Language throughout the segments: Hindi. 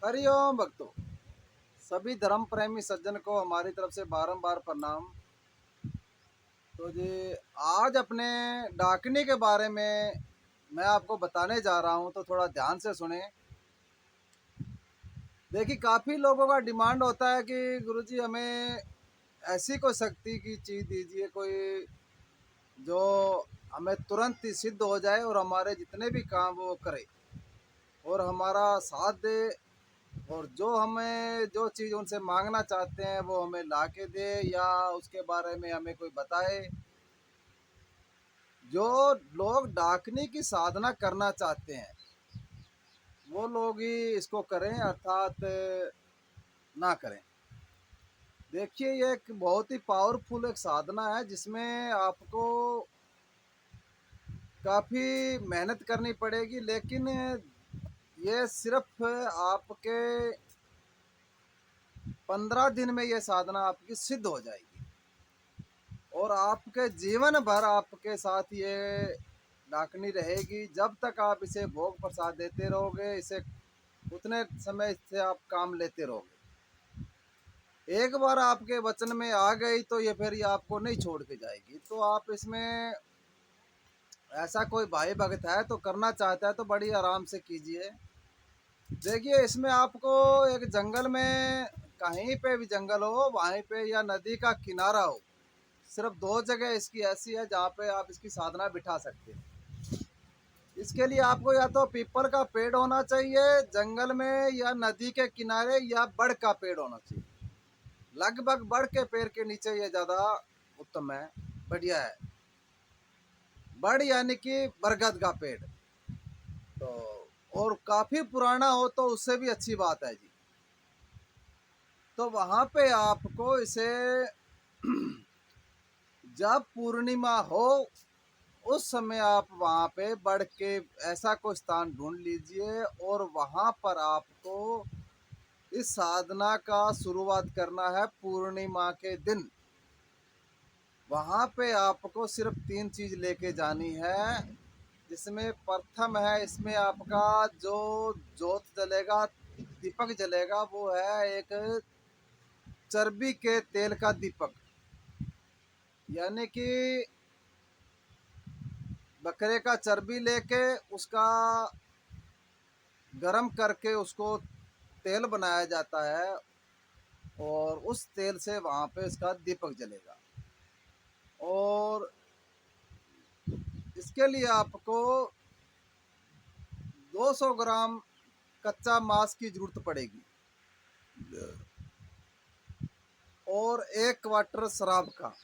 हरिओम भक्तों। सभी धर्म प्रेमी सज्जन को हमारी तरफ से बारंबार प्रणाम। तो जी, आज अपने डाकनी के बारे में मैं आपको बताने जा रहा हूं, तो थोड़ा ध्यान से सुने। देखिए, काफ़ी लोगों का डिमांड होता है कि गुरुजी हमें ऐसी कोई शक्ति की चीज़ दीजिए, कोई जो हमें तुरंत ही सिद्ध हो जाए और हमारे जितने भी काम वो करे और हमारा साथ दे, और जो हमें जो चीज़ उनसे मांगना चाहते हैं वो हमें ला के दे, या उसके बारे में हमें कोई बताए। जो लोग डाकनी की साधना करना चाहते हैं वो लोग ही इसको करें, अर्थात ना करें। देखिए, ये एक बहुत ही पावरफुल एक साधना है जिसमें आपको काफ़ी मेहनत करनी पड़ेगी, लेकिन ये सिर्फ आपके 15 दिन में ये साधना आपकी सिद्ध हो जाएगी और आपके जीवन भर आपके साथ ये डाकनी रहेगी। जब तक आप इसे भोग प्रसाद देते रहोगे, इसे उतने समय से आप काम लेते रहोगे। एक बार आपके वचन में आ गई तो ये फिर ये आपको नहीं छोड़ के जाएगी। तो आप इसमें, ऐसा कोई भाई भगत है तो करना चाहता है तो बड़ी आराम से कीजिए। देखिए, इसमें आपको एक जंगल में, कहीं पे भी जंगल हो वहीं पे, या नदी का किनारा हो, सिर्फ दो जगह इसकी ऐसी है जहाँ पे आप इसकी साधना बिठा सकते हैं। इसके लिए आपको या तो पीपल का पेड़ होना चाहिए जंगल में, या नदी के किनारे, या बड़ का पेड़ होना चाहिए। लगभग बड़ के पेड़ के नीचे ये ज़्यादा उत्तम है, बढ़िया है। बड़ यानी कि बरगद का पेड़। तो और काफ़ी पुराना हो तो उससे भी अच्छी बात है जी। तो वहाँ पे आपको इसे जब पूर्णिमा हो उस समय आप वहाँ पे बढ़ के ऐसा कोई स्थान ढूंढ लीजिए और वहाँ पर आपको इस साधना का शुरुआत करना है पूर्णिमा के दिन। वहाँ पे आपको सिर्फ 3 चीज़ लेके जानी है, जिसमें प्रथम है, इसमें आपका जो जोत जलेगा, दीपक जलेगा, वो है एक चर्बी के तेल का दीपक। यानी कि बकरे का चर्बी लेके उसका गरम करके उसको तेल बनाया जाता है और उस तेल से वहाँ पे इसका दीपक जलेगा। और इसके लिए आपको 200 ग्राम कच्चा मांस की जरूरत पड़ेगी और 1 क्वार्टर शराब का।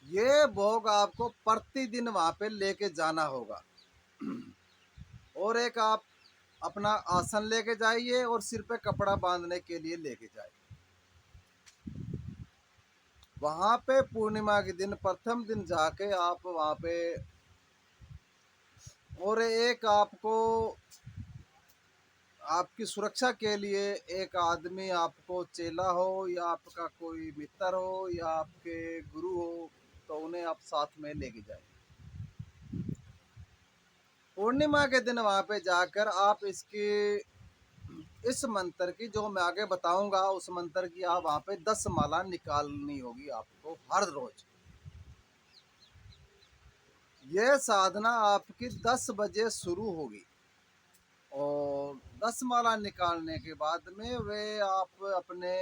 ये भोग आपको प्रतिदिन वहाँ पे लेके जाना होगा। और एक आप अपना आसन लेके जाइए और सिर पे कपड़ा बांधने के लिए लेके जाइए। वहाँ पे पूर्णिमा के दिन, प्रथम दिन जाके आप वहाँ पे, और एक आपको आपकी सुरक्षा के लिए एक आदमी, आपको चेला हो या आपका कोई मित्र हो या आपके गुरु हो, तो उन्हें आप साथ में लेके जाए। पूर्णिमा के दिन वहाँ पे जाकर आप इसकी, इस मंत्र की, जो मैं आगे बताऊंगा उस मंत्र की, आप वहाँ पे 10 माला निकालनी होगी आपको हर रोज। यह साधना आपकी 10 बजे शुरू होगी और 10 माला निकालने के बाद में वे आप अपने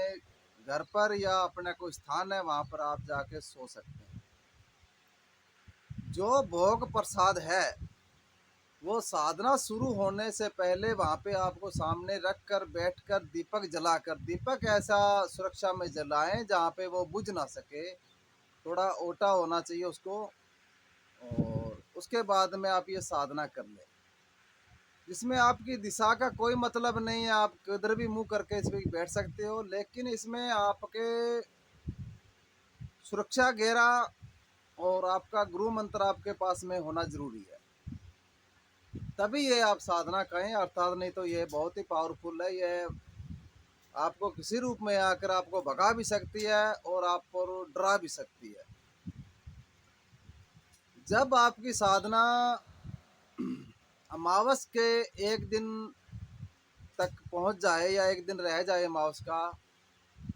घर पर या अपना कोई स्थान है वहाँ पर आप जाके सो सकते हैं। जो भोग प्रसाद है वो साधना शुरू होने से पहले वहाँ पे आपको सामने रख कर, बैठ कर, दीपक जलाकर, दीपक ऐसा सुरक्षा में जलाएं जहाँ पे वो बुझ ना सके, थोड़ा ओटा होना चाहिए उसको। और उसके बाद में आप ये साधना कर लें, जिसमें आपकी दिशा का कोई मतलब नहीं है, आप किधर भी मुंह करके इस पर बैठ सकते हो, लेकिन इसमें आपके सुरक्षा घेरा और आपका गुरु मंत्र आपके पास में होना जरूरी है, तभी ये आप साधना करें। अर्थात नहीं तो ये बहुत ही पावरफुल है। ये आपको किसी रूप में आकर आपको भगा भी सकती है और आपको डरा भी सकती है। जब आपकी साधना अमावस के एक दिन तक पहुंच जाए या एक दिन रह जाए माउस का,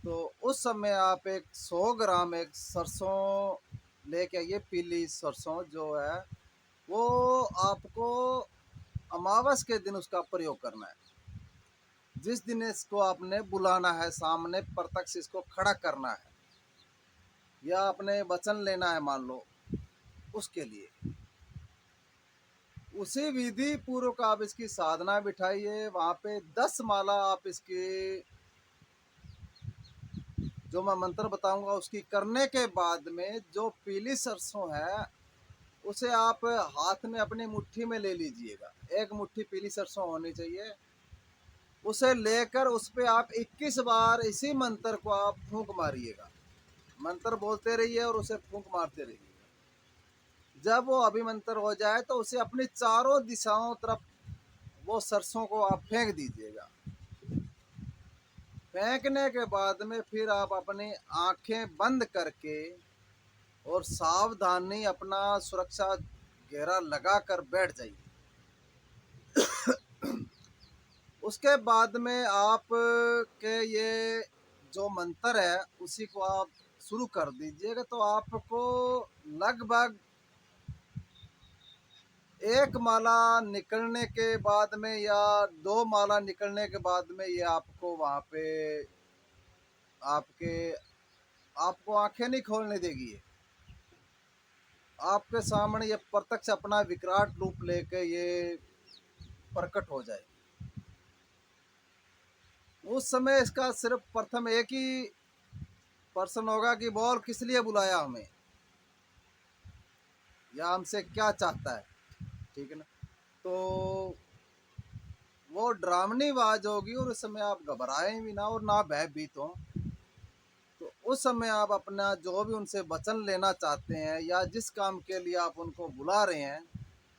तो उस समय आप एक 100 ग्राम एक सरसों लेके आइए, पीली सरसों जो है, वो आपको अमावस के दिन उसका प्रयोग करना है। जिस दिन इसको आपने बुलाना है सामने, प्रत्यक्ष इसको खड़ा करना है या अपने वचन लेना है मान लो, उसके लिए उसी विधि पूर्वक आप इसकी साधना बिठाइए। वहाँ पे 10 माला आप इसकी, जो मैं मंत्र बताऊंगा उसकी करने के बाद में, जो पीली सरसों है उसे आप हाथ में अपनी मुट्ठी में ले लीजिएगा। एक मुट्ठी पीली सरसों होनी चाहिए। उसे लेकर उस पे आप 21 बार इसी मंत्र को आप फूंक मारिएगा। मंत्र बोलते रहिए और उसे फूंक मारते रहिए। जब वो अभिमंत्र हो जाए तो उसे अपनी चारों दिशाओं तरफ वो सरसों को आप फेंक दीजिएगा। फेंकने के बाद में फिर आप अपनी आंखें बंद करके और सावधानी अपना सुरक्षा घेरा लगा कर बैठ जाइए। उसके बाद में आप के ये जो मंत्र है उसी को आप शुरू कर दीजिएगा। तो आपको लगभग एक माला निकलने के बाद में या 2 माला निकलने के बाद में ये आपको वहाँ पे आपके आपको आंखें नहीं खोलने देगी। आपके सामने ये प्रत्यक्ष अपना विकराल रूप लेके ये प्रकट हो जाए। उस समय इसका सिर्फ प्रथम एक ही प्रश्न होगा कि बोल किस लिए बुलाया हमें, या हमसे क्या चाहता है। ठीक है ना। तो वो डरावनी आवाज होगी और उस समय आप घबराएं भी ना और ना भयभीत हो। तो उस समय आप अपना जो भी उनसे वचन लेना चाहते हैं या जिस काम के लिए आप उनको बुला रहे हैं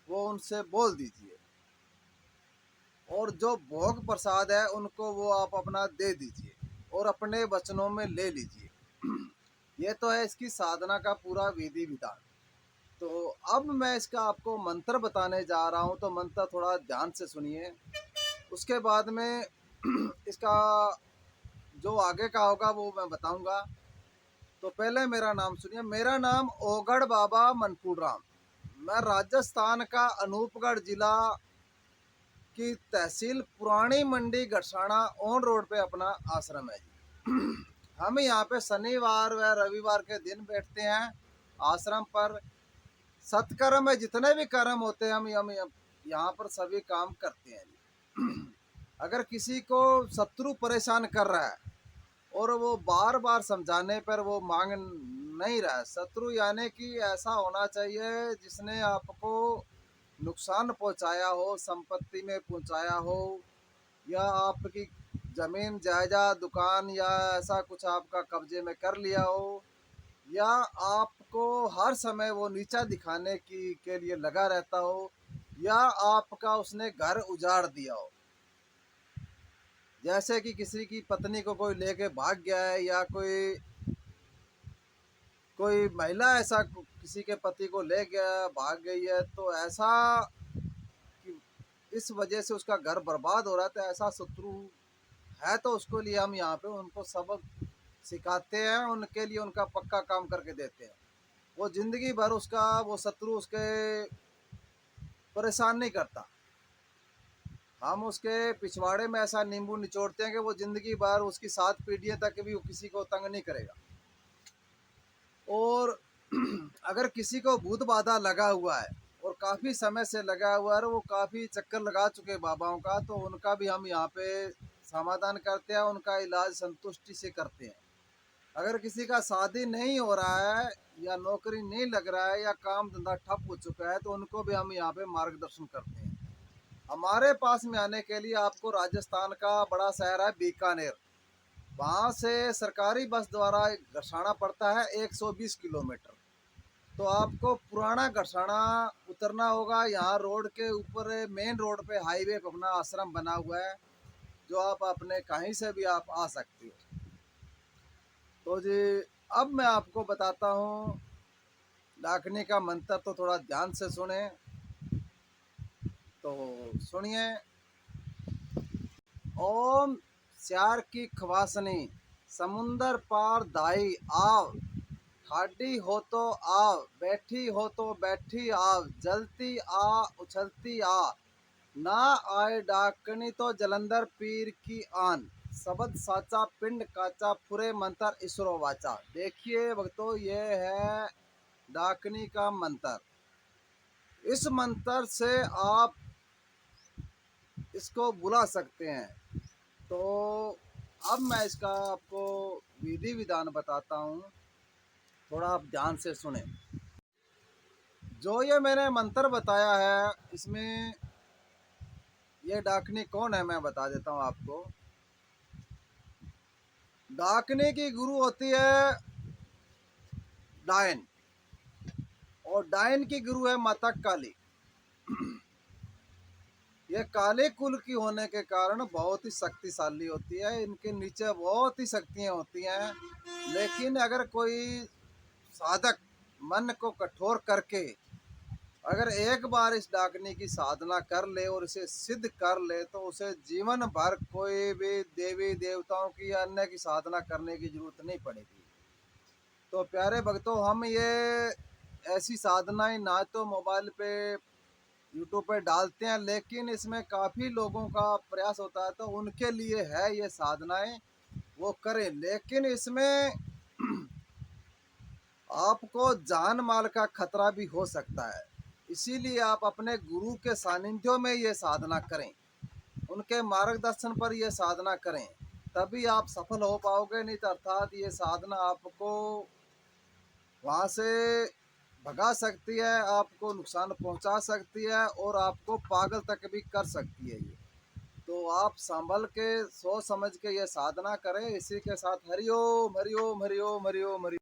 वो उनसे बोल दीजिए। और जो भोग प्रसाद है उनको वो आप अपना दे दीजिए और अपने वचनों में ले लीजिए। ये तो है इसकी साधना का पूरा विधि विधान। तो अब मैं इसका आपको मंत्र बताने जा रहा हूँ, तो मंत्र थोड़ा ध्यान से सुनिए। उसके बाद में इसका जो आगे का होगा वो मैं बताऊंगा। तो पहले मेरा नाम सुनिए। मेरा नाम ओगढ़ बाबा मनपुर राम। मैं राजस्थान का अनूपगढ़ जिला की तहसील पुरानी मंडी गढ़साना ऑन रोड पे अपना आश्रम है जी। हम यहाँ पे शनिवार व रविवार के दिन बैठते हैं आश्रम पर। सत्कर्म में जितने भी कर्म होते हैं हम यहाँ पर सभी काम करते हैं जी। अगर किसी को शत्रु परेशान कर रहा है और वो बार बार समझाने पर वो मांग नहीं रहा है, शत्रु यानी कि ऐसा होना चाहिए जिसने आपको नुकसान पहुंचाया हो, संपत्ति में पहुंचाया हो, या आपकी जमीन जायदाद दुकान या ऐसा कुछ आपका कब्जे में कर लिया हो, या आपको हर समय वो नीचा दिखाने की के लिए लगा रहता हो, या आपका उसने घर उजाड़ दिया हो। जैसे कि किसी की पत्नी को कोई लेके भाग गया है या कोई कोई महिला ऐसा किसी के पति को ले गया भाग गई है, तो ऐसा कि इस वजह से उसका घर बर्बाद हो रहा है, तो ऐसा शत्रु है तो उसको लिए हम यहाँ पे उनको सबक सिखाते हैं, उनके लिए उनका पक्का काम करके देते हैं। वो जिंदगी भर उसका वो शत्रु उसके परेशान नहीं करता। हम उसके पिछवाड़े में ऐसा नींबू निचोड़ते हैं कि वो जिंदगी भर उसकी 7 पीढ़ियों तक भी किसी को तंग नहीं करेगा। और अगर किसी को भूत बाधा लगा हुआ है और काफ़ी समय से लगा हुआ है, वो काफ़ी चक्कर लगा चुके बाबाओं का, तो उनका भी हम यहाँ पे समाधान करते हैं, उनका इलाज संतुष्टि से करते हैं। अगर किसी का शादी नहीं हो रहा है या नौकरी नहीं लग रहा है या काम धंधा ठप हो चुका है, तो उनको भी हम यहाँ पे मार्गदर्शन करते हैं। हमारे पास में आने के लिए आपको राजस्थान का बड़ा शहर है बीकानेर, वहाँ से सरकारी बस द्वारा गड़साना पड़ता है 120 किलोमीटर। तो आपको पुराना गड़साना उतरना होगा। यहाँ रोड के ऊपर मेन रोड पे हाईवे पे अपना आश्रम बना हुआ है, जो आप अपने कहीं से भी आप आ सकते हो। तो जी अब मैं आपको बताता हूँ डाकनी का मंत्र, तो थोड़ा ध्यान से सुने। तो सुनिए। ओम श्यार की खवासनी, समुंदर पार दाई आव, ठाडी हो तो आव, बैठी हो तो बैठी आव, जलती आ उछलती आ, ना आए डाकनी तो जलंधर पीर की आन, शब्द साचा पिंड काचा पुरे मंत्र इसरो वाचा। देखिए भक्तों, ये है डाकनी का मंत्र। इस मंत्र से आप इसको बुला सकते हैं। तो अब मैं इसका आपको विधि विधान बताता हूँ, थोड़ा आप ध्यान से सुने। जो ये मैंने मंत्र बताया है, इसमें ये डाकनी कौन है मैं बता देता हूँ आपको। डाकनी की गुरु होती है डायन, और डायन की गुरु है माता काली। ये काले कुल की होने के कारण बहुत ही शक्तिशाली होती है, इनके नीचे बहुत ही शक्तियाँ होती हैं। लेकिन अगर कोई साधक मन को कठोर करके अगर एक बार इस डाकनी की साधना कर ले और इसे सिद्ध कर ले, तो उसे जीवन भर कोई भी देवी देवताओं की या अन्य की साधना करने की जरूरत नहीं पड़ेगी। तो प्यारे भक्तों, हम ये ऐसी साधनाएं ना तो मोबाइल पे यूट्यूब पे डालते हैं, लेकिन इसमें काफ़ी लोगों का प्रयास होता है, तो उनके लिए है ये साधनाएं, वो करें। लेकिन इसमें आपको जान माल का खतरा भी हो सकता है, इसीलिए आप अपने गुरु के सानिध्यों में ये साधना करें, उनके मार्गदर्शन पर ये साधना करें, तभी आप सफल हो पाओगे। नहीं तो अर्थात ये साधना आपको वहाँ से भगा सकती है, आपको नुकसान पहुँचा सकती है, और आपको पागल तक भी कर सकती है ये। तो आप संभल के सोच समझ के ये साधना करें। इसी के साथ हरिओम हरिओम हरिओम हरिओम हरिओम।